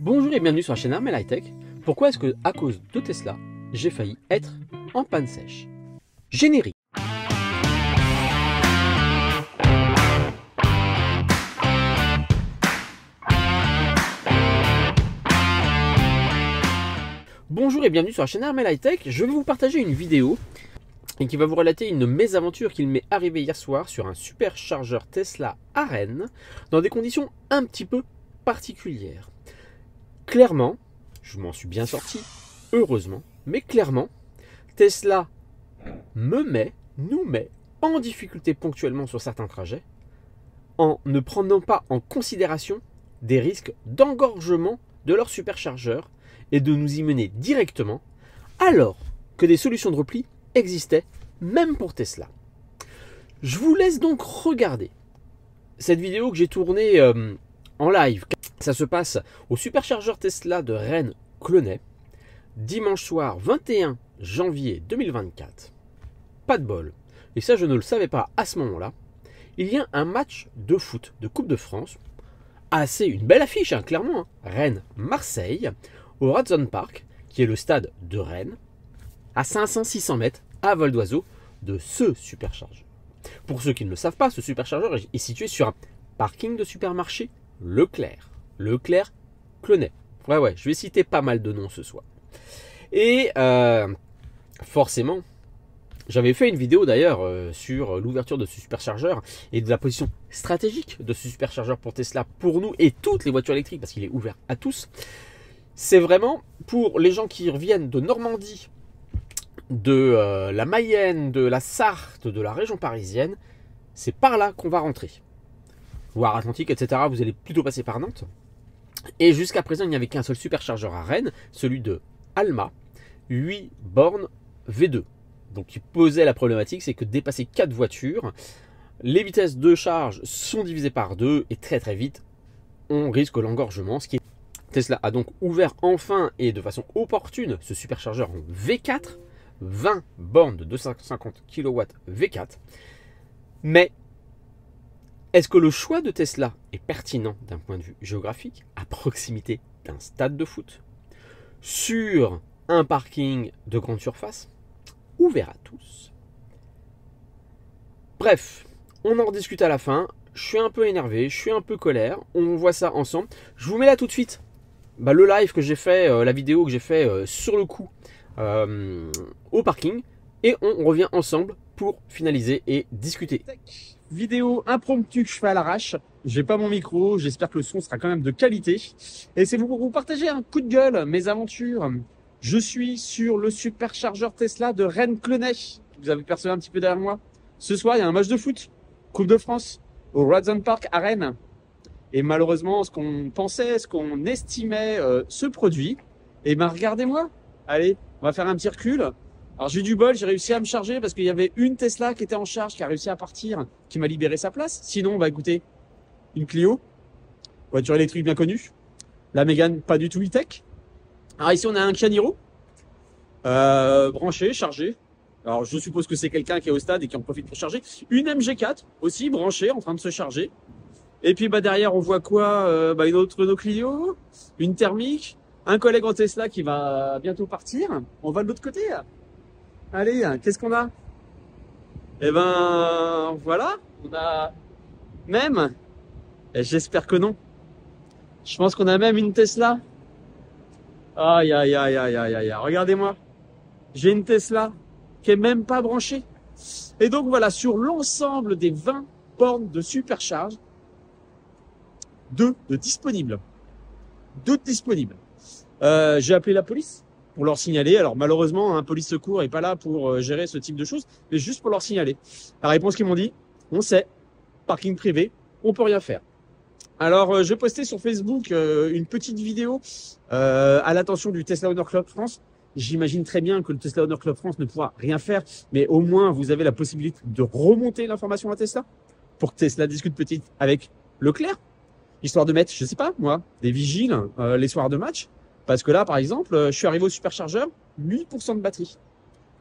Bonjour et bienvenue sur la chaîne Armel High-Tech. Pourquoi est-ce que, à cause de Tesla, j'ai failli être en panne sèche? Générique. Bonjour et bienvenue sur la chaîne Armel High-Tech. Je vais vous partager une vidéo et qui va vous relater une mésaventure qu'il m'est arrivée hier soir sur un superchargeur Tesla à Rennes dans des conditions un petit peu particulières. Clairement, je m'en suis bien sorti, heureusement, mais clairement, Tesla nous met en difficulté ponctuellement sur certains trajets en ne prenant pas en considération des risques d'engorgement de leur superchargeur et de nous y mener directement alors que des solutions de repli existaient même pour Tesla. Je vous laisse donc regarder cette vidéo que j'ai tournée en live. Ça se passe au superchargeur Tesla de Rennes-Clenay, dimanche soir 21 janvier 2024. Pas de bol, et ça je ne le savais pas à ce moment-là. Il y a un match de foot de Coupe de France, une belle affiche, hein, clairement, hein. Rennes-Marseille, au Radisson Park, qui est le stade de Rennes, à 500-600 mètres à vol d'oiseau de ce superchargeur. Pour ceux qui ne le savent pas, ce superchargeur est situé sur un parking de supermarché Leclerc. Leclerc-Clenay. Ouais, je vais citer pas mal de noms ce soir. Et forcément, j'avais fait une vidéo d'ailleurs sur l'ouverture de ce superchargeur et de la position stratégique de ce superchargeur pour Tesla, pour nous et toutes les voitures électriques, parce qu'il est ouvert à tous. C'est vraiment pour les gens qui reviennent de Normandie, de la Mayenne, de la Sarthe, de la région parisienne. C'est par là qu'on va rentrer. Loire-Atlantique, etc. Vous allez plutôt passer par Nantes. Et jusqu'à présent, il n'y avait qu'un seul superchargeur à Rennes, celui de Alma, 8 bornes V2. Donc, qui posait la problématique, c'est que dépasser 4 voitures, les vitesses de charge sont divisées par 2 et très vite, on risque l'engorgement. Tesla a donc ouvert enfin et de façon opportune ce superchargeur en V4, 20 bornes de 250 kW V4. Mais est-ce que le choix de Tesla est pertinent d'un point de vue géographique, à proximité d'un stade de foot, sur un parking de grande surface, ouvert à tous? Bref, on en rediscute à la fin. Je suis un peu énervé, je suis un peu colère. On voit ça ensemble. Je vous mets là tout de suite le live que j'ai fait, la vidéo que j'ai fait sur le coup au parking. Et on revient ensemble pour finaliser et discuter. Vidéo impromptue que je fais à l'arrache. J'ai pas mon micro, j'espère que le son sera quand même de qualité. Et c'est pour vous partager un coup de gueule, mes aventures. Je suis sur le superchargeur Tesla de Rennes-Clenay. Vous avez perçu un petit peu derrière moi. Ce soir, il y a un match de foot, Coupe de France, au Radisson Park à Rennes. Et malheureusement, ce qu'on pensait, ce qu'on estimait se produit. Et ben regardez-moi. Allez, on va faire un petit recul. Alors j'ai eu du bol, j'ai réussi à me charger parce qu'il y avait une Tesla qui était en charge, qui a réussi à partir, qui m'a libéré sa place. Sinon, bah écoutez, une Clio, voiture électrique bien connue. La Mégane, pas du tout e-tech. Alors ici, on a un Kia Niro, branché, chargé. Alors je suppose que c'est quelqu'un qui est au stade et qui en profite pour charger. Une MG4 aussi branchée, en train de se charger. Et puis derrière, on voit quoi? Une autre Renault Clio, une thermique, un collègue en Tesla qui va bientôt partir. On va de l'autre côté. Allez, qu'est-ce qu'on a? Eh ben, voilà, on a même, et j'espère que non, je pense qu'on a même une Tesla. Aïe, regardez-moi, j'ai une Tesla qui est même pas branchée. Et donc voilà, sur l'ensemble des 20 bornes de supercharge, 2 de disponibles. J'ai appelé la police pour leur signaler. Alors malheureusement, un police secours n'est pas là pour gérer ce type de choses, mais juste pour leur signaler. La réponse qu'ils m'ont dit, on sait, parking privé, on peut rien faire. Alors je postais sur Facebook une petite vidéo à l'attention du Tesla Owner Club France. J'imagine très bien que le Tesla Owner Club France ne pourra rien faire, mais au moins vous avez la possibilité de remonter l'information à Tesla pour que Tesla discute peut-être avec Leclerc, histoire de mettre, je sais pas moi, des vigiles les soirs de match. Parce que là, par exemple, je suis arrivé au superchargeur, 1000% de batterie.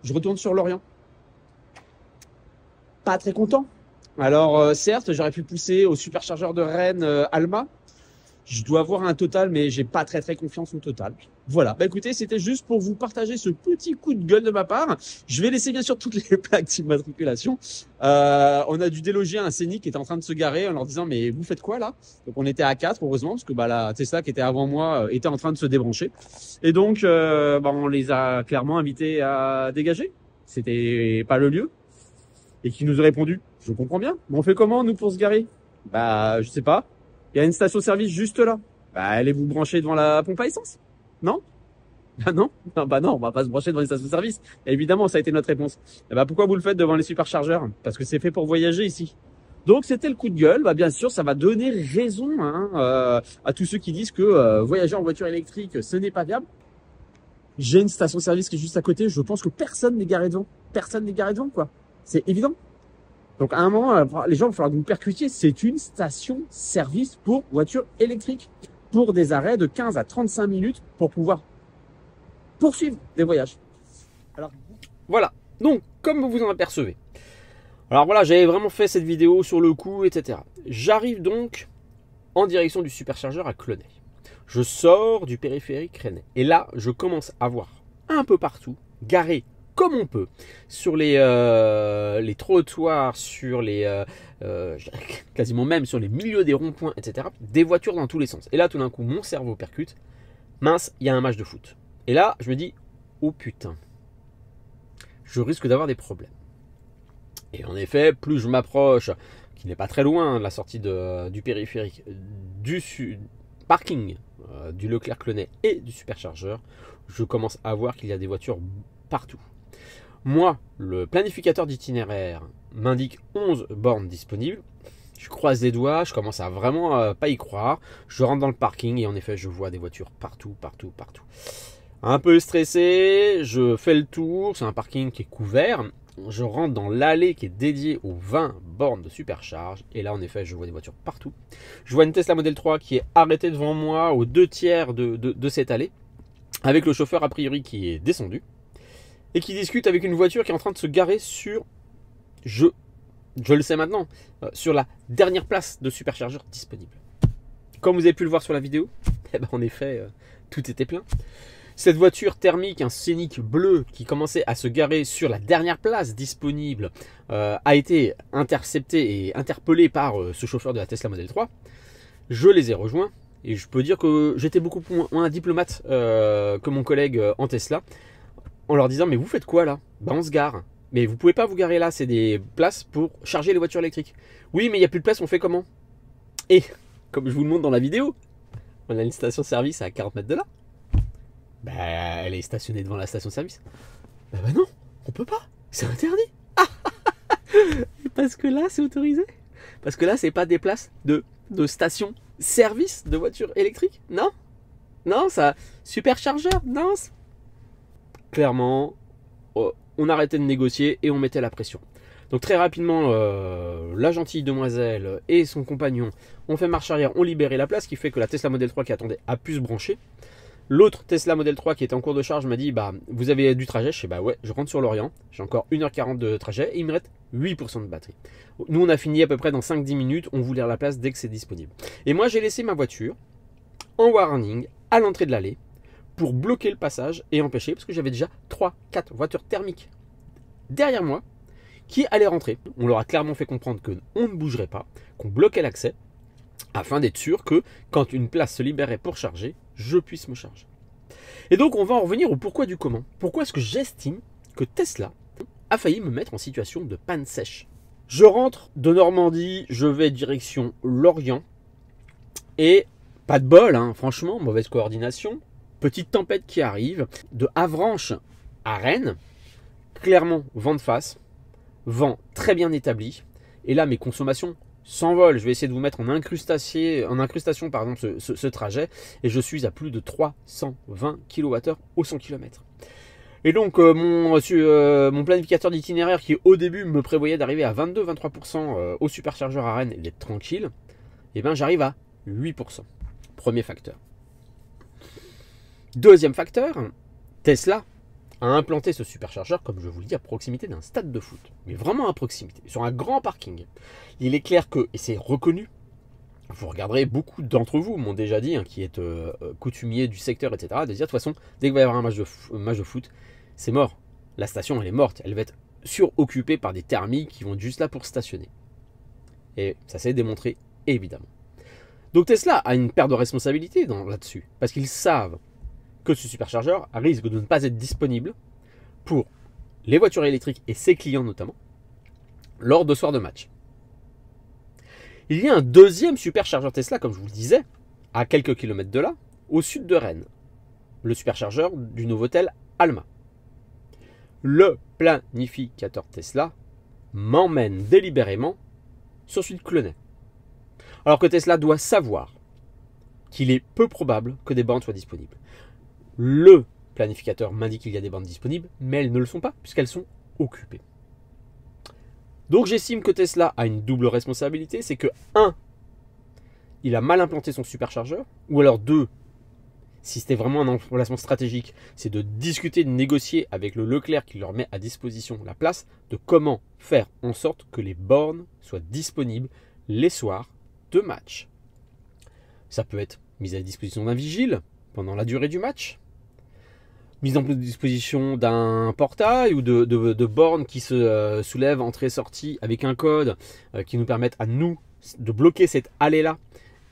Je retourne sur Lorient. Pas très content. Alors, certes, j'aurais pu pousser au superchargeur de Rennes, Alma. Je dois avoir un total, mais j'ai pas très confiance au total. Voilà. Bah écoutez, c'était juste pour vous partager ce petit coup de gueule de ma part. Je vais laisser bien sûr toutes les plaques d'immatriculation. On a dû déloger un Scénic qui était en train de se garer en leur disant mais vous faites quoi là? Donc on était à 4 heureusement parce que bah la Tesla qui était avant moi était en train de se débrancher. Et donc bah, on les a clairement invités à dégager. C'était pas le lieu. Et qui nous a répondu je comprends bien. Mais on fait comment nous pour se garer? Bah je sais pas. Il y a une station-service juste là. Bah allez vous brancher devant la pompe à essence. Non? Ah non? Non, bah non, on va pas se brancher devant les stations-service. Évidemment, ça a été notre réponse. Et bah pourquoi vous le faites devant les superchargeurs? Parce que c'est fait pour voyager ici. Donc c'était le coup de gueule. Bah bien sûr, ça va donner raison à tous ceux qui disent que voyager en voiture électrique, ce n'est pas viable. J'ai une station-service qui est juste à côté. Je pense que personne n'est garé devant. Personne n'est garé devant, quoi. C'est évident. Donc à un moment, les gens, il va falloir que vous percutiez. C'est une station-service pour voiture électrique. Pour des arrêts de 15 à 35 minutes pour pouvoir poursuivre des voyages. Alors voilà, donc comme vous vous en apercevez, alors voilà, j'avais vraiment fait cette vidéo sur le coup, etc. J'arrive donc en direction du superchargeur à Clenay. Je sors du périphérique rennais. Et là, je commence à voir un peu partout, garé comme on peut, sur les trottoirs, sur quasiment même sur les milieux des ronds-points, etc. Des voitures dans tous les sens. Et là, tout d'un coup, mon cerveau percute. Mince, il y a un match de foot. Et là, je me dis, oh putain, je risque d'avoir des problèmes. Et en effet, plus je m'approche, qui n'est pas très loin de la sortie du périphérique, du parking du Leclerc-Clenay et du superchargeur, je commence à voir qu'il y a des voitures partout. Moi, le planificateur d'itinéraire m'indique 11 bornes disponibles. Je croise les doigts, je commence à vraiment pas y croire. Je rentre dans le parking et en effet, je vois des voitures partout, partout, partout. Un peu stressé, je fais le tour, c'est un parking qui est couvert. Je rentre dans l'allée qui est dédiée aux 20 bornes de supercharge. Et là, en effet, je vois des voitures partout. Je vois une Tesla Model 3 qui est arrêtée devant moi aux 2/3 de cette allée. Avec le chauffeur, a priori, qui est descendu. Et qui discute avec une voiture qui est en train de se garer sur... Je le sais maintenant. Sur la dernière place de superchargeur disponible. Comme vous avez pu le voir sur la vidéo, eh ben, en effet, tout était plein. Cette voiture thermique, un Scénic bleu qui commençait à se garer sur la dernière place disponible, a été interceptée et interpellée par ce chauffeur de la Tesla Model 3. Je les ai rejoints et je peux dire que j'étais beaucoup moins diplomate que mon collègue en Tesla, en leur disant mais vous faites quoi là? Ben on se gare. Mais vous pouvez pas vous garer là, c'est des places pour charger les voitures électriques. Oui mais il n'y a plus de place, on fait comment? Et comme je vous le montre dans la vidéo, on a une station-service à 40 mètres de là. Bah, elle est stationnée devant la station-service. Bah non, on peut pas. C'est interdit. Parce que là, c'est autorisé. Parce que là, c'est pas des places de station-service de voitures électriques. Non. Non, ça... Superchargeur. Non. Clairement, on arrêtait de négocier et on mettait la pression. Donc très rapidement, la gentille demoiselle et son compagnon ont fait marche arrière, ont libéré la place, ce qui fait que la Tesla Model 3 qui attendait a pu se brancher. L'autre Tesla Model 3 qui était en cours de charge m'a dit bah vous avez du trajet. Je sais bah ouais, je rentre sur l'Orient, j'ai encore 1h40 de trajet et il me reste 8% de batterie. Nous on a fini à peu près dans 5-10 minutes, on vous libère la place dès que c'est disponible. Et moi j'ai laissé ma voiture en warning à l'entrée de l'allée pour bloquer le passage et empêcher, parce que j'avais déjà 3-4 voitures thermiques derrière moi qui allaient rentrer. On leur a clairement fait comprendre qu'on ne bougerait pas, qu'on bloquait l'accès, afin d'être sûr que quand une place se libérait pour charger, je puisse me charger. Et donc on va en revenir au pourquoi du comment. Pourquoi est-ce que j'estime que Tesla a failli me mettre en situation de panne sèche? Je rentre de Normandie, je vais direction Lorient, et pas de bol, hein, franchement, mauvaise coordination, petite tempête qui arrive, de Avranches à Rennes, clairement vent de face, vent très bien établi, et là mes consommations s'envole. Je vais essayer de vous mettre en incrustation pardon, ce trajet. Et je suis à plus de 320 kWh au 100 km. Et donc, mon planificateur d'itinéraire qui au début me prévoyait d'arriver à 22-23% au superchargeur à Rennes et d'être tranquille, et bien j'arrive à 8%. Premier facteur. Deuxième facteur, Tesla a implanté ce superchargeur, comme je vous le dis, à proximité d'un stade de foot. Mais vraiment à proximité, sur un grand parking. Il est clair que, et c'est reconnu, vous regarderez, beaucoup d'entre vous m'ont déjà dit, hein, qui êtes coutumiers du secteur, etc., de dire, de toute façon, dès qu'il va y avoir un match de foot, c'est mort. La station, elle est morte. Elle va être suroccupée par des thermiques qui vont être juste là pour stationner. Et ça s'est démontré, évidemment. Donc Tesla a une part de responsabilité là-dessus, parce qu'ils savent que ce superchargeur risque de ne pas être disponible pour les voitures électriques et ses clients notamment, lors de soirs de match. Il y a un deuxième superchargeur Tesla, comme je vous le disais, à quelques kilomètres de là, au sud de Rennes. Le superchargeur du Novotel Alma. Le planificateur Tesla m'emmène délibérément sur celui de Clenay. Alors que Tesla doit savoir qu'il est peu probable que des bornes soient disponibles. Le planificateur m'indique qu'il y a des bornes disponibles, mais elles ne le sont pas puisqu'elles sont occupées. Donc j'estime que Tesla a une double responsabilité, c'est que 1, il a mal implanté son superchargeur, ou alors 2, si c'était vraiment un emplacement stratégique, c'est de discuter, de négocier avec le Leclerc qui leur met à disposition la place, de comment faire en sorte que les bornes soient disponibles les soirs de match. Ça peut être mise à disposition d'un vigile pendant la durée du match, mise en disposition d'un portail ou de bornes qui se soulèvent entrée-sortie avec un code qui nous permettent à nous de bloquer cette allée-là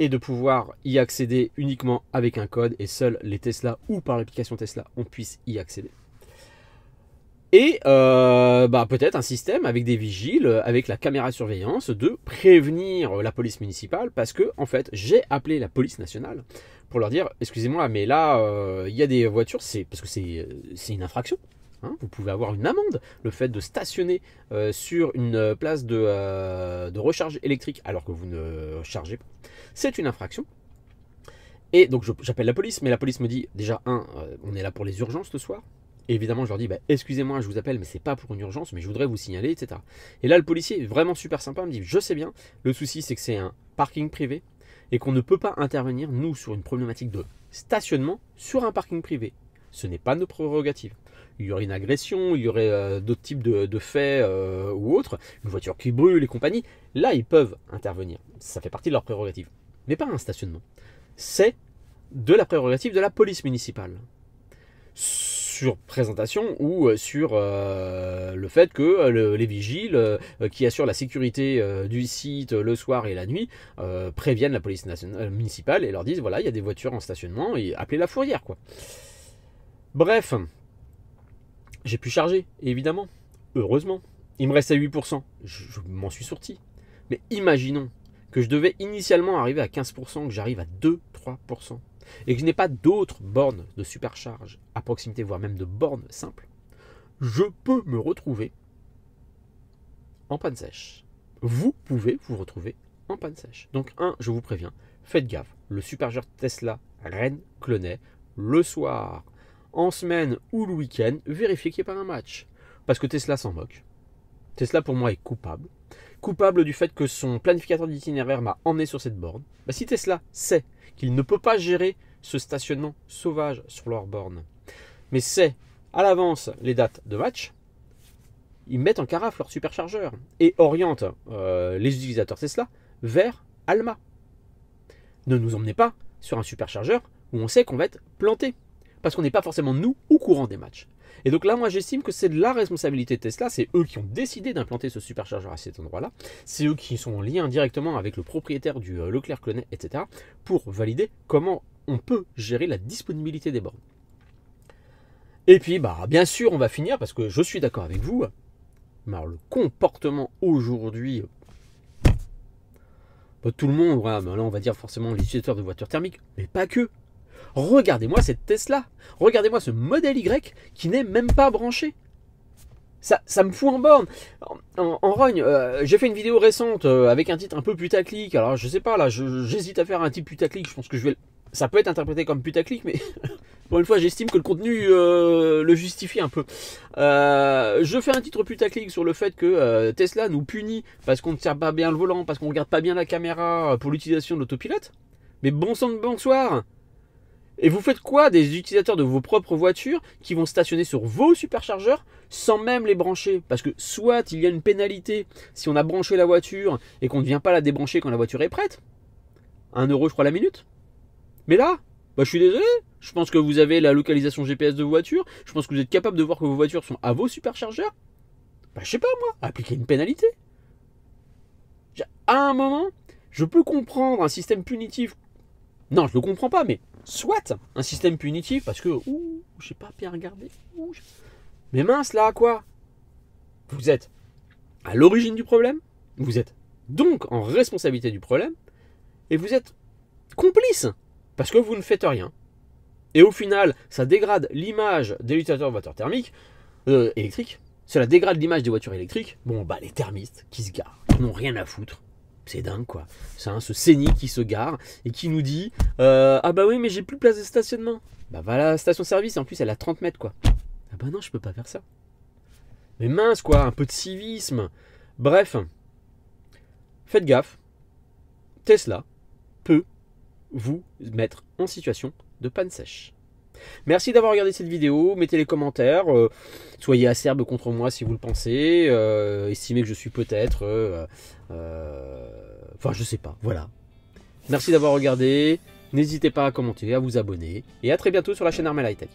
et de pouvoir y accéder uniquement avec un code et seuls les Tesla ou par l'application Tesla on puisse y accéder. Et peut-être un système avec des vigiles, avec la caméra de surveillance, de prévenir la police municipale parce que en fait j'ai appelé la police nationale pour leur dire excusez-moi mais là il y a des voitures, parce que c'est une infraction. Hein, vous pouvez avoir une amende, le fait de stationner sur une place de recharge électrique alors que vous ne chargez pas. C'est une infraction. Et donc j'appelle la police, mais la police me dit déjà on est là pour les urgences ce soir. Et évidemment, je leur dis, excusez-moi, je vous appelle, mais c'est pas pour une urgence, mais je voudrais vous signaler, etc. Et là, le policier est vraiment super sympa, il me dit, je sais bien, le souci c'est que c'est un parking privé et qu'on ne peut pas intervenir, nous, sur une problématique de stationnement sur un parking privé. Ce n'est pas nos prérogatives. Il y aurait une agression, il y aurait d'autres types de faits ou autres, une voiture qui brûle et compagnie. Là, ils peuvent intervenir. Ça fait partie de leurs prérogatives. Mais pas un stationnement. C'est de la prérogative de la police municipale. Sur présentation ou sur le fait que les vigiles qui assurent la sécurité du site le soir et la nuit préviennent la police municipale et leur disent voilà il y a des voitures en stationnement et appelez la fourrière quoi. Bref, j'ai pu charger évidemment, heureusement. Il me restait 8%, je m'en suis sorti. Mais imaginons que je devais initialement arriver à 15%, que j'arrive à 2-3%. Et que je n'ai pas d'autres bornes de supercharge à proximité, voire même de bornes simples, je peux me retrouver en panne sèche. Vous pouvez vous retrouver en panne sèche. Donc je vous préviens, faites gaffe. Le superchargeur Tesla Rennes-Clenay, le soir, en semaine ou le week-end, vérifiez qu'il n'y ait pas un match. Parce que Tesla s'en moque. Tesla pour moi est coupable. Coupable du fait que son planificateur d'itinéraire m'a emmené sur cette borne. Si Tesla sait qu'il ne peut pas gérer ce stationnement sauvage sur leur borne, mais sait à l'avance les dates de match, ils mettent en carafe leur superchargeur et orientent les utilisateurs Tesla vers Alma. Ne nous emmenez pas sur un superchargeur où on sait qu'on va être planté, parce qu'on n'est pas forcément nous au courant des matchs. Et donc là, moi, j'estime que c'est de la responsabilité de Tesla. C'est eux qui ont décidé d'implanter ce superchargeur à cet endroit-là. C'est eux qui sont en lien directement avec le propriétaire du Leclerc Clenay, etc. pour valider comment on peut gérer la disponibilité des bornes. Et puis, bien sûr, on va finir, parce que je suis d'accord avec vous. Mais alors, le comportement aujourd'hui, tout le monde, là, on va dire forcément les utilisateurs de voitures thermiques, mais pas que. Regardez-moi cette Tesla, regardez-moi ce modèle Y qui n'est même pas branché. Ça me fout en borne. En rogne, j'ai fait une vidéo récente avec un titre un peu putaclic. Alors je sais pas, là j'hésite à faire un type putaclic. Je pense que ça peut être interprété comme putaclic, mais pour une fois j'estime que le contenu le justifie un peu. Je fais un titre putaclic sur le fait que Tesla nous punit parce qu'on ne tire pas bien le volant, parce qu'on ne regarde pas bien la caméra pour l'utilisation de l'autopilote. Mais bon sang de bonsoir. Et vous faites quoi des utilisateurs de vos propres voitures qui vont stationner sur vos superchargeurs sans même les brancher? Parce que soit il y a une pénalité si on a branché la voiture et qu'on ne vient pas la débrancher quand la voiture est prête. 1 € je crois la minute. Mais là, bah, je suis désolé, je pense que vous avez la localisation GPS de vos voitures, je pense que vous êtes capable de voir que vos voitures sont à vos superchargeurs. Bah, je sais pas moi, appliquer une pénalité. À un moment, je peux comprendre un système punitif. Non, je le comprends pas, mais soit un système punitif parce que, j'ai pas bien regardé. Mais mince là, quoi? Vous êtes à l'origine du problème, vous êtes donc en responsabilité du problème, et vous êtes complice parce que vous ne faites rien. Et au final, ça dégrade l'image des utilisateurs de voitures thermiques, électriques. Cela dégrade l'image des voitures électriques. Bon, bah, les thermistes qui se garent, qui n'ont rien à foutre. C'est dingue, quoi. C'est ce CENI qui se gare et qui nous dit ah bah oui, mais j'ai plus de place de stationnement. Bah voilà, la station-service, et en plus, elle a 30 mètres, quoi. Ah bah non, je peux pas faire ça. Mais mince, quoi, un peu de civisme. Bref, faites gaffe. Tesla peut vous mettre en situation de panne sèche. Merci d'avoir regardé cette vidéo, mettez les commentaires, soyez acerbes contre moi si vous le pensez, estimez que je suis peut-être, enfin je sais pas, voilà. Merci d'avoir regardé, n'hésitez pas à commenter, à vous abonner, et à très bientôt sur la chaîne Armel High Tech.